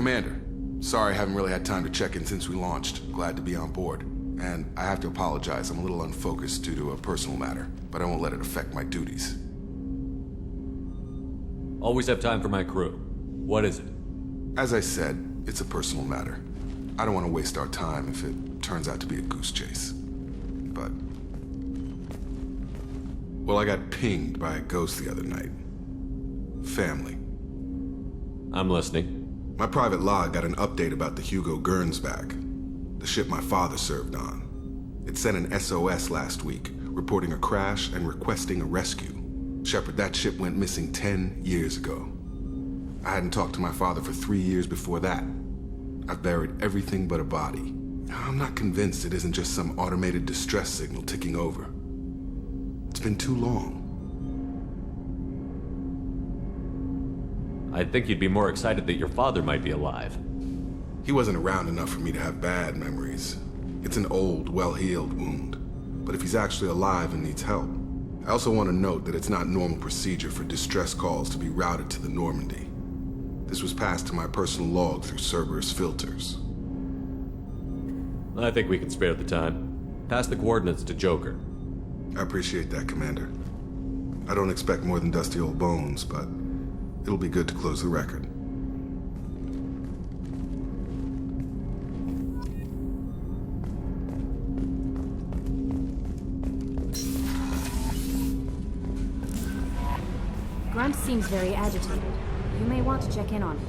Commander, sorry I haven't really had time to check in since we launched. Glad to be on board. And I have to apologize, I'm a little unfocused due to a personal matter, but I won't let it affect my duties. Always have time for my crew. What is it? As I said, it's a personal matter. I don't want to waste our time if it turns out to be a goose chase. But... well, I got pinged by a ghost the other night. Family. I'm listening. My private log got an update about the Hugo Gernsback, the ship my father served on. It sent an SOS last week, reporting a crash and requesting a rescue. Shepard, that ship went missing 10 years ago. I hadn't talked to my father for 3 years before that. I've buried everything but a body. I'm not convinced it isn't just some automated distress signal ticking over. It's been too long. I'd think you'd be more excited that your father might be alive. He wasn't around enough for me to have bad memories. It's an old, well-healed wound. But if he's actually alive and needs help, I also want to note that it's not normal procedure for distress calls to be routed to the Normandy. This was passed to my personal log through Cerberus filters. I think we can spare the time. Pass the coordinates to Joker. I appreciate that, Commander. I don't expect more than dusty old bones, but it'll be good to close the record. Grunt seems very agitated. You may want to check in on him.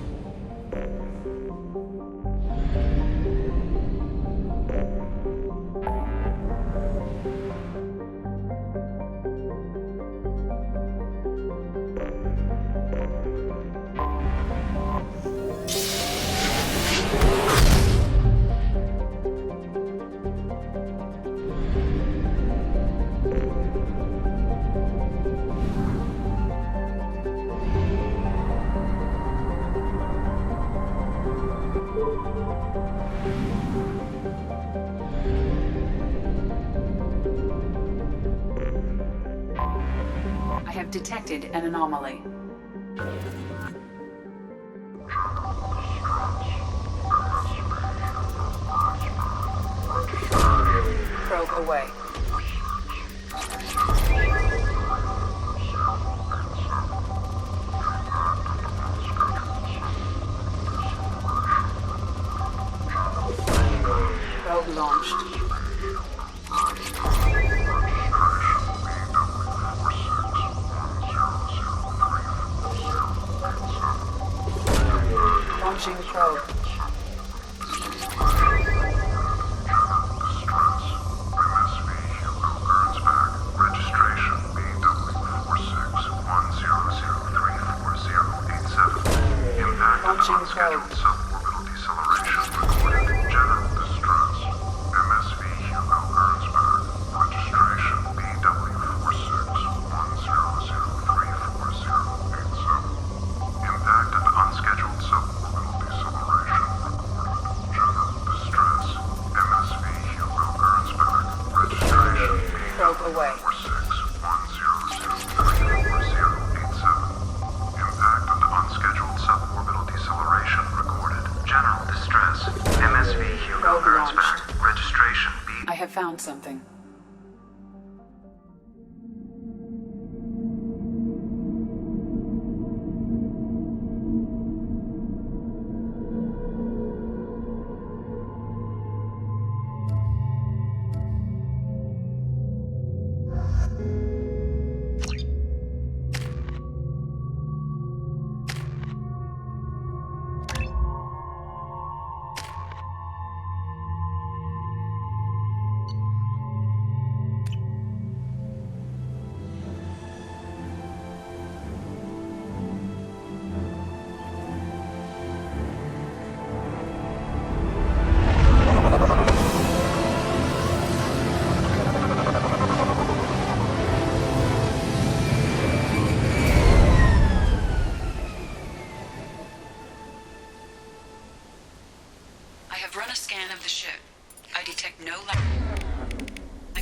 Detected an anomaly. Probe away. Probe launched. Launching probe. Launching probe. Suborbital deceleration recorded. General distress. MSV Hugo Gernsback. Registration BW4610034087. Impact and unscheduled suborbital deceleration recorded. General distress. MSV Hugo Gernsback. Registration Probe away. BW4610034087. Impact and unscheduled suborbital deceleration recorded. General distress. MSV Hugo Probe Gernsback. launched. Registration I have found something. I have run a scan of the ship. I detect no life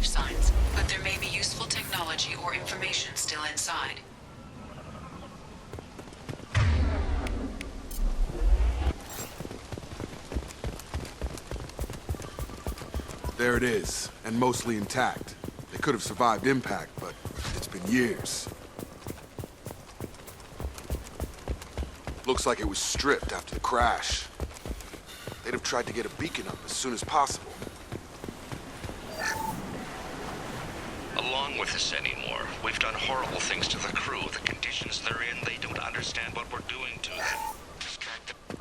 signs, but there may be useful technology or information still inside. There it is, and mostly intact. They could have survived impact, but it's been years. Looks like it was stripped after the crash. They'd have tried to get a beacon up as soon as possible. Along with this anymore. We've done horrible things to the crew. The conditions they're in, they don't understand what we're doing to them.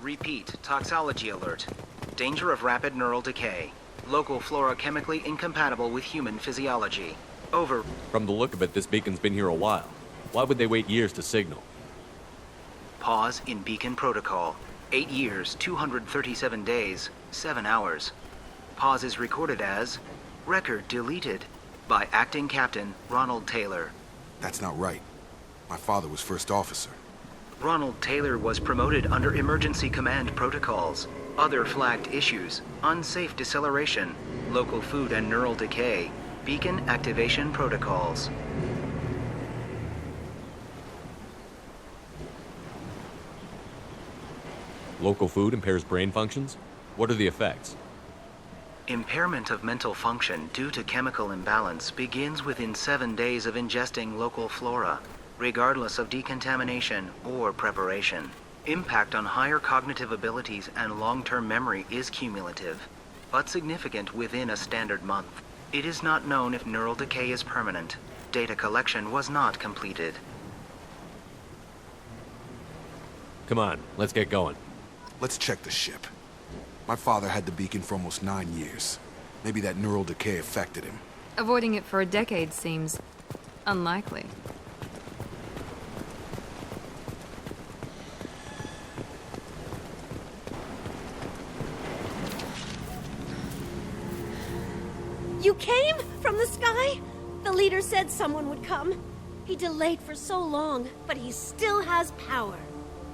Repeat, toxology alert. Danger of rapid neural decay. Local flora chemically incompatible with human physiology. Over. From the look of it, this beacon's been here a while. Why would they wait years to signal? Pause in beacon protocol. 8 years, 237 days, 7 hours. Pause is recorded as record deleted by Acting Captain Ronald Taylor. That's not right. My father was first officer. Ronald Taylor was promoted under emergency command protocols. Other flagged issues: unsafe deceleration, local food and neural decay, beacon activation protocols. Local food impairs brain functions? What are the effects? Impairment of mental function due to chemical imbalance begins within 7 days of ingesting local flora, regardless of decontamination or preparation. Impact on higher cognitive abilities and long-term memory is cumulative, but significant within a standard month. It is not known if neural decay is permanent. Data collection was not completed. Come on, let's get going. Let's check the ship. My father had the beacon for almost 9 years. Maybe that neural decay affected him. Avoiding it for a decade seems unlikely. You came from the sky? The leader said someone would come. He delayed for so long, but he still has power.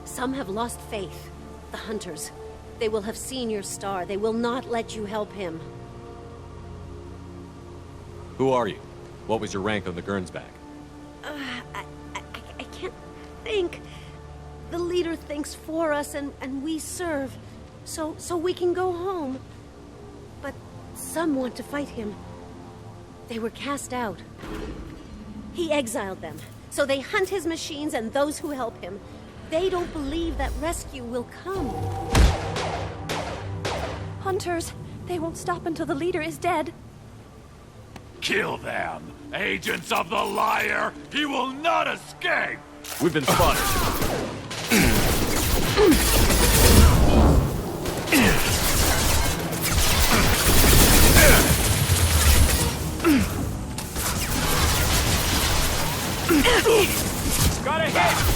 Some have lost faith. The hunters. They will have seen your star. They will not let you help him. Who are you? What was your rank on the Gernsback? I can't think. The leader thinks for us and we serve. So we can go home. But some want to fight him. They were cast out. He exiled them. So they hunt his machines and those who help him. They don't believe that rescue will come. Hunters, they won't stop until the leader is dead. Kill them! Agents of the liar! He will not escape! We've been spotted. Got a hit!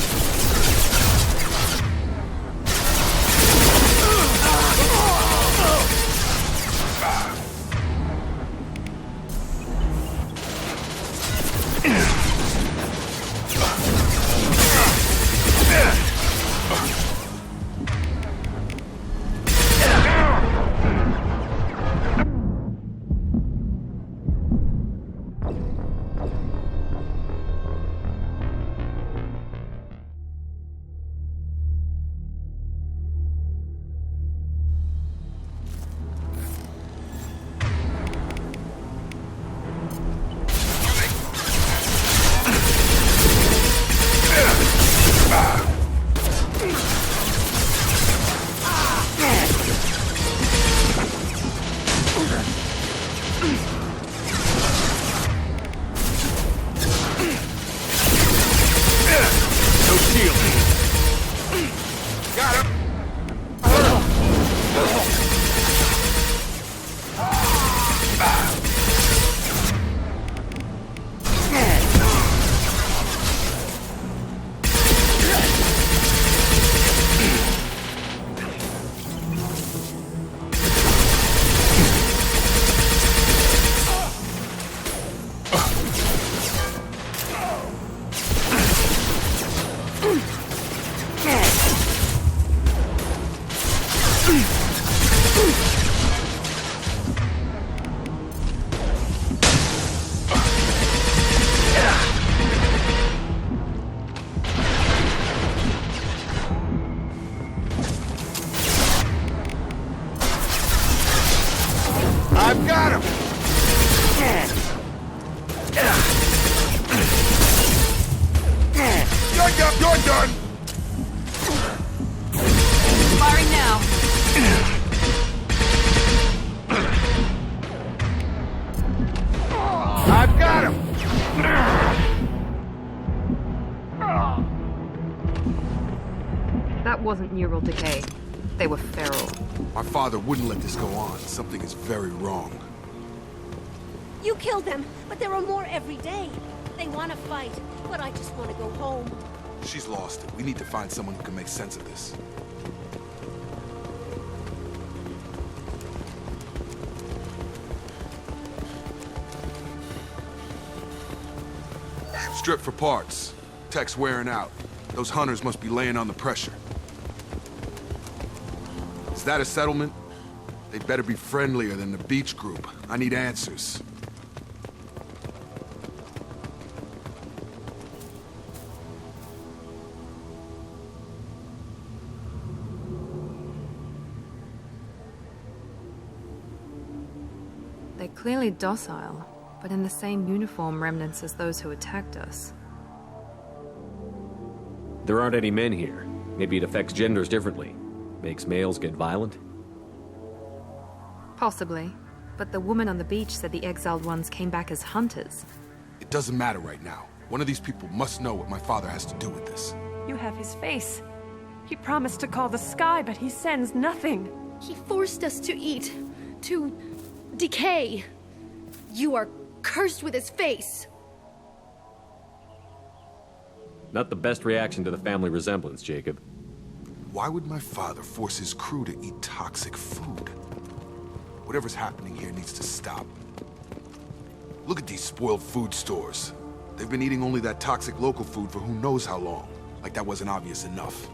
Jacob, you're done! Firing now. I've got him! That wasn't neural decay. They were feral. My father wouldn't let this go on. Something is very wrong. You killed them, but there are more every day. They want to fight, but I just want to go home. She's lost it. We need to find someone who can make sense of this. Strip for parts. Tech's wearing out. Those hunters must be laying on the pressure. Is that a settlement? They'd better be friendlier than the beach group. I need answers. They're clearly docile, but in the same uniform remnants as those who attacked us. There aren't any men here. Maybe it affects genders differently. Makes males get violent? Possibly. But the woman on the beach said the exiled ones came back as hunters. It doesn't matter right now. One of these people must know what my father has to do with this. You have his face. He promised to call the sky, but he sends nothing. He forced us to eat, to decay. You are cursed with his face. Not the best reaction to the family resemblance, Jacob. Why would my father force his crew to eat toxic food? Whatever's happening here needs to stop. Look at these spoiled food stores. They've been eating only that toxic local food for who knows how long. Like that wasn't obvious enough.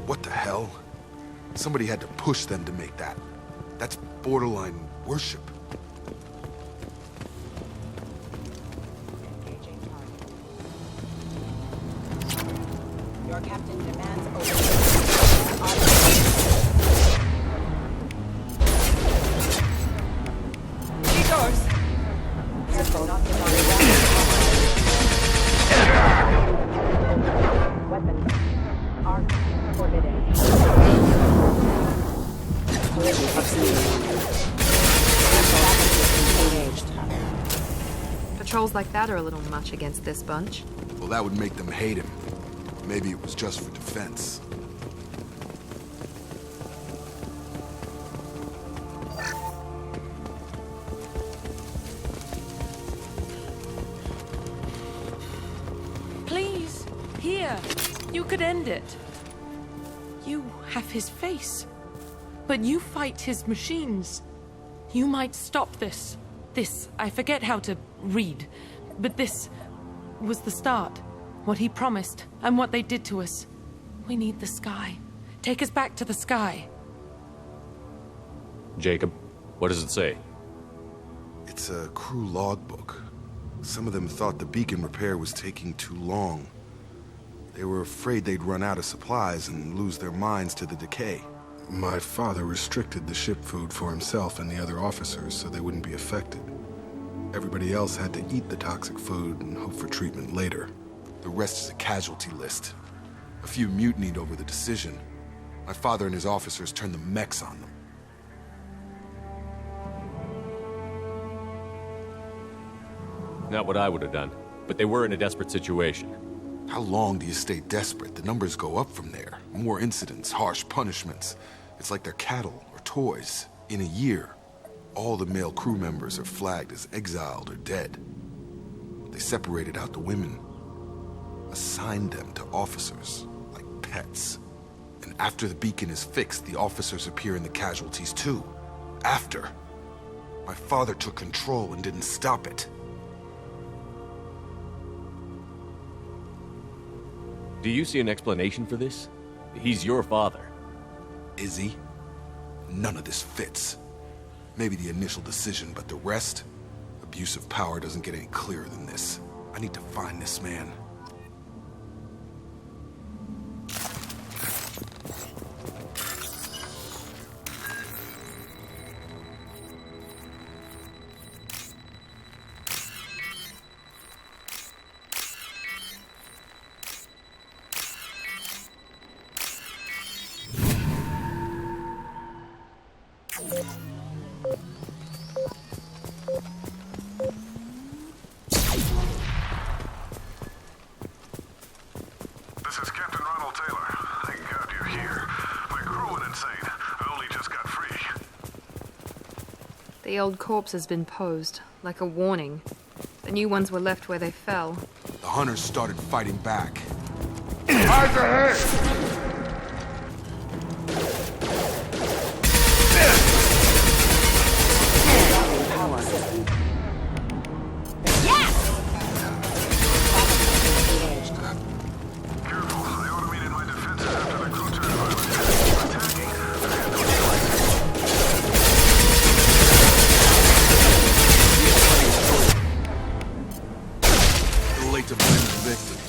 What the hell? Somebody had to push them to make that. That's borderline worship. Your captain demands open. Detours! Weapons. Arms forbidden. Patrols like that are a little much against this bunch. Well, that would make them hate him. Maybe it was just for defense. Please, here. You could end it. You have his face. But you fight his machines. You might stop this. This, I forget how to read. But this was the start. What he promised, and what they did to us. We need the sky. Take us back to the sky. Jacob, what does it say? It's a crew logbook. Some of them thought the beacon repair was taking too long. They were afraid they'd run out of supplies and lose their minds to the decay. My father restricted the ship food for himself and the other officers so they wouldn't be affected. Everybody else had to eat the toxic food and hope for treatment later. The rest is a casualty list. A few mutinied over the decision. My father and his officers turned the mechs on them. Not what I would have done, but they were in a desperate situation. How long do you stay desperate? The numbers go up from there. More incidents, harsh punishments. It's like they're cattle or toys. In a year, all the male crew members are flagged as exiled or dead. They separated out the women, assigned them to officers, like pets. And after the beacon is fixed, the officers appear in the casualties too. After. My father took control and didn't stop it. Do you see an explanation for this? He's your father. Is he? None of this fits. Maybe the initial decision, but the rest? Abuse of power doesn't get any clearer than this. I need to find this man. The old corpse has been posed, like a warning. The new ones were left where they fell. The hunters started fighting back. Eyes ahead! To blame the victims.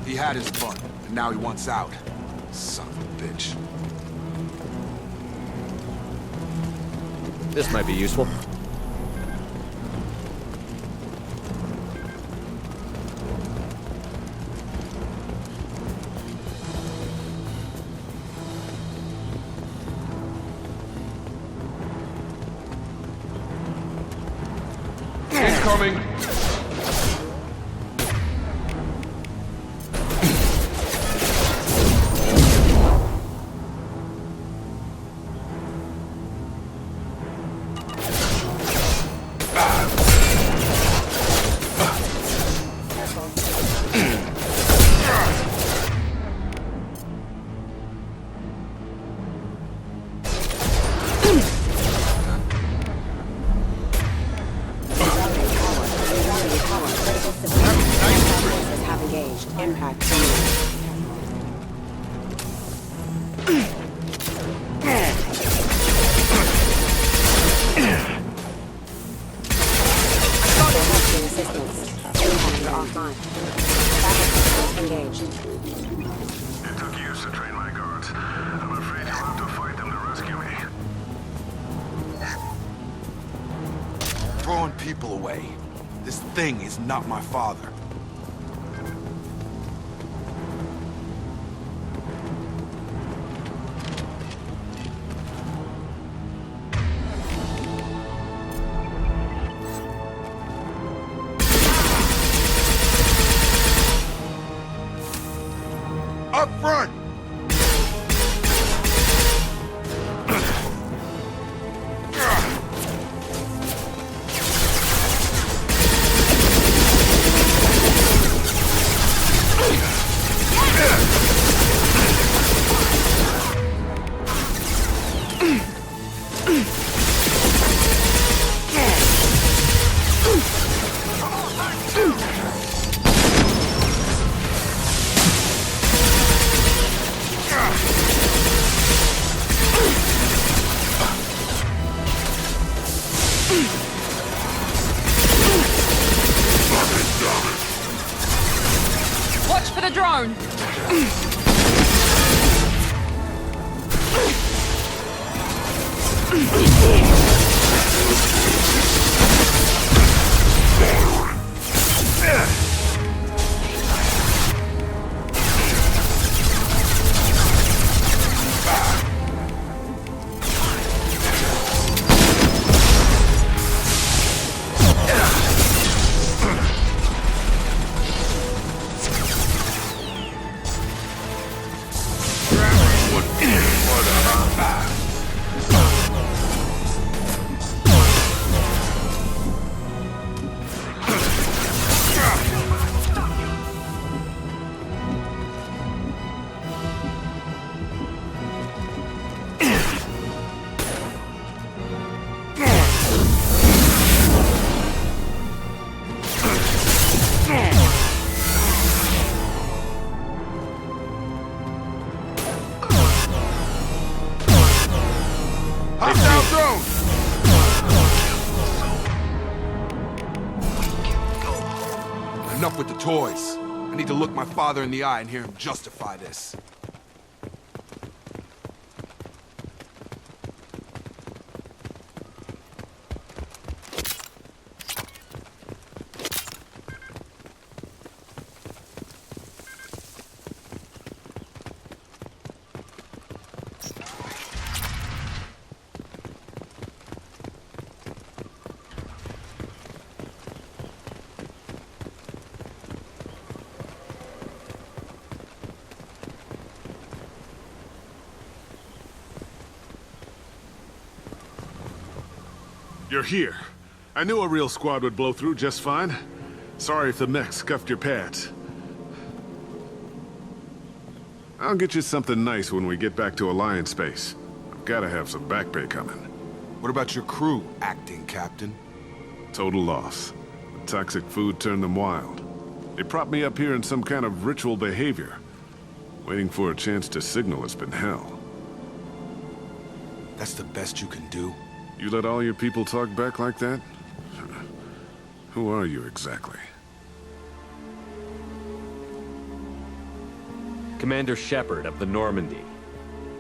He had his fun, and now he wants out. Son of a bitch. This might be useful. Incoming! Throwing people away. This thing is not my father. Up front! for the drone! Enough with the toys. I need to look my father in the eye and hear him justify this. You're here. I knew a real squad would blow through just fine. Sorry if the mech scuffed your pads. I'll get you something nice when we get back to Alliance space. I've gotta have some back pay coming. What about your crew, acting captain? Total loss. The toxic food turned them wild. They propped me up here in some kind of ritual behavior. Waiting for a chance to signal has been hell. That's the best you can do? You let all your people talk back like that? Who are you exactly? Commander Shepard of the Normandy.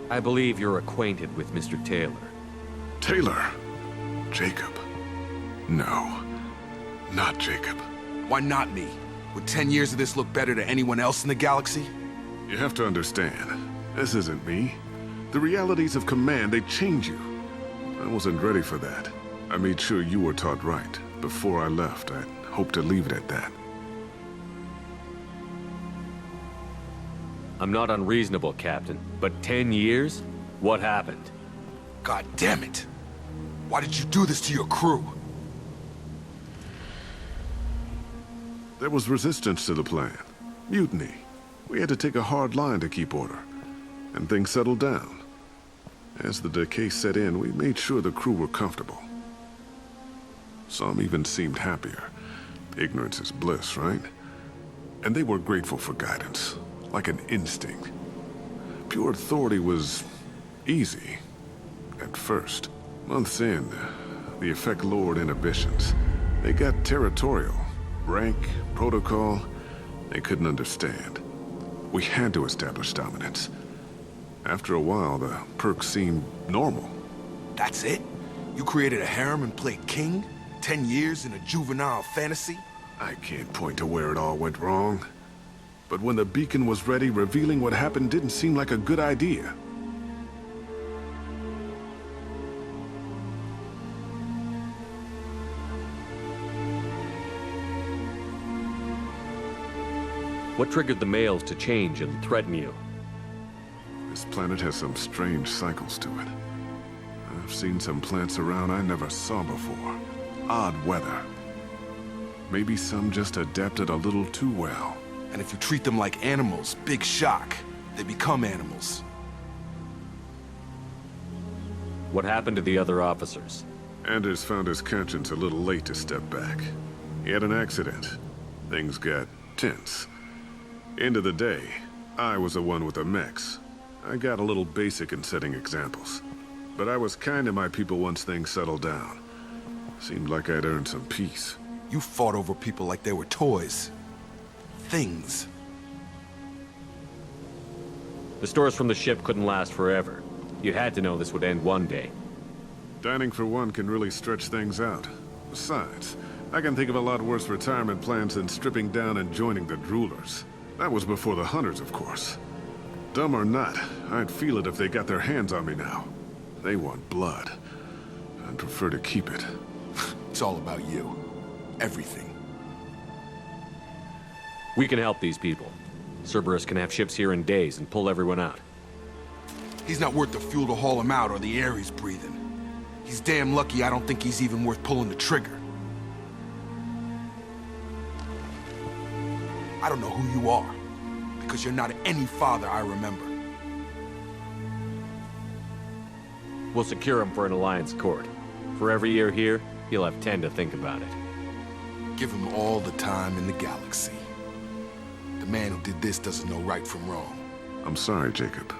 I believe you're acquainted with Mr. Taylor. Taylor? Jacob? No, not Jacob. Why not me? Would 10 years of this look better to anyone else in the galaxy? You have to understand, this isn't me. The realities of command, they change you. I wasn't ready for that. I made sure you were taught right. Before I left, I hoped to leave it at that. I'm not unreasonable, Captain, but 10 years? What happened? God damn it! Why did you do this to your crew? There was resistance to the plan. Mutiny. We had to take a hard line to keep order. And things settled down. As the decay set in, we made sure the crew were comfortable. Some even seemed happier. Ignorance is bliss, right? And they were grateful for guidance, like an instinct. Pure authority was easy, at first. Months in, the effect lowered inhibitions. They got territorial. Rank, protocol, they couldn't understand. We had to establish dominance. After a while, the perks seemed normal. That's it? You created a harem and played king? 10 years in a juvenile fantasy? I can't point to where it all went wrong. But when the beacon was ready, revealing what happened didn't seem like a good idea. What triggered the males to change and threaten you? This planet has some strange cycles to it. I've seen some plants around I never saw before. Odd weather. Maybe some just adapted a little too well. And if you treat them like animals, big shock. They become animals. What happened to the other officers? Anders found his conscience a little late to step back. He had an accident. Things got tense. End of the day, I was the one with the mechs. I got a little basic in setting examples. But I was kind to my people once things settled down. Seemed like I'd earned some peace. You fought over people like they were toys. Things. The stores from the ship couldn't last forever. You had to know this would end one day. Dining for one can really stretch things out. Besides, I can think of a lot worse retirement plans than stripping down and joining the droolers. That was before the hunters, of course. Dumb or not, I'd feel it if they got their hands on me now. They want blood. I'd prefer to keep it. It's all about you. Everything. We can help these people. Cerberus can have ships here in days and pull everyone out. He's not worth the fuel to haul him out or the air he's breathing. He's damn lucky I don't think he's even worth pulling the trigger. I don't know who you are, because you're not any father I remember. We'll secure him for an Alliance court. For every year here, he'll have 10 to think about it. Give him all the time in the galaxy. The man who did this doesn't know right from wrong. I'm sorry, Jacob.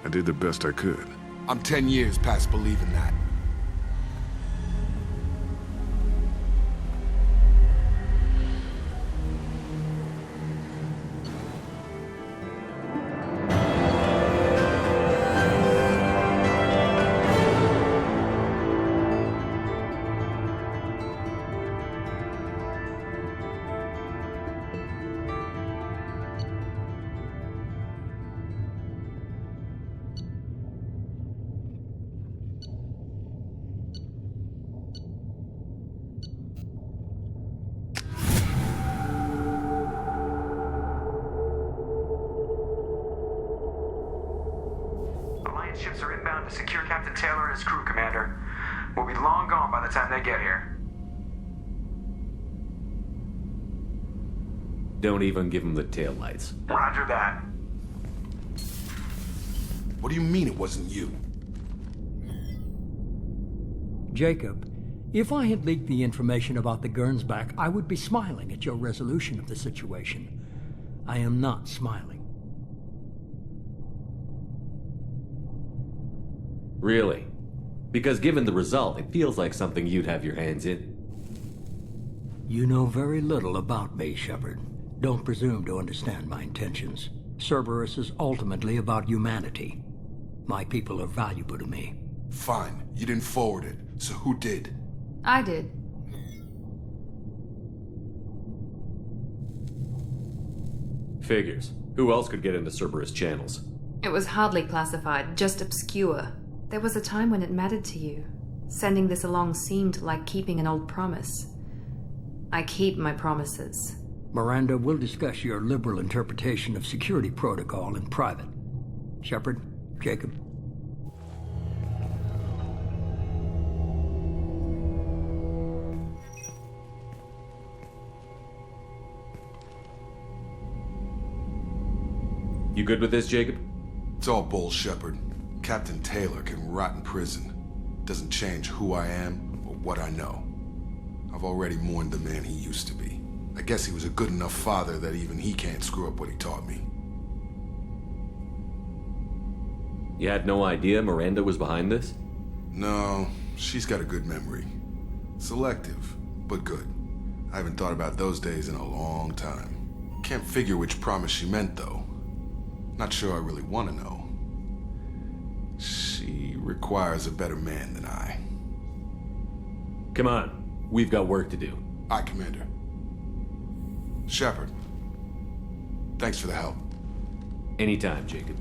I did the best I could. I'm 10 years past believing that. Ships are inbound to secure Captain Taylor and his crew, Commander. We'll be long gone by the time they get here. Don't even give him the taillights. Roger that. What do you mean it wasn't you? Jacob, if I had leaked the information about the Gernsback, I would be smiling at your resolution of the situation. I am not smiling. Really? Because given the result, it feels like something you'd have your hands in. You know very little about me, Shepard. Don't presume to understand my intentions. Cerberus is ultimately about humanity. My people are valuable to me. Fine. You didn't forward it. So who did? I did. Figures. Who else could get into Cerberus channels? It was hardly classified, just obscure. There was a time when it mattered to you. Sending this along seemed like keeping an old promise. I keep my promises. Miranda, we'll discuss your liberal interpretation of security protocol in private. Shepard, Jacob. You good with this, Jacob? It's all bull, Shepard. Captain Taylor can rot in prison. Doesn't change who I am or what I know. I've already mourned the man he used to be. I guess he was a good enough father that even he can't screw up what he taught me. You had no idea Miranda was behind this? No, she's got a good memory. Selective, but good. I haven't thought about those days in a long time. Can't figure which promise she meant, though. Not sure I really want to know. She requires a better man than I. Come on. We've got work to do. Aye, Commander. Shepard. Thanks for the help. Anytime, Jacob.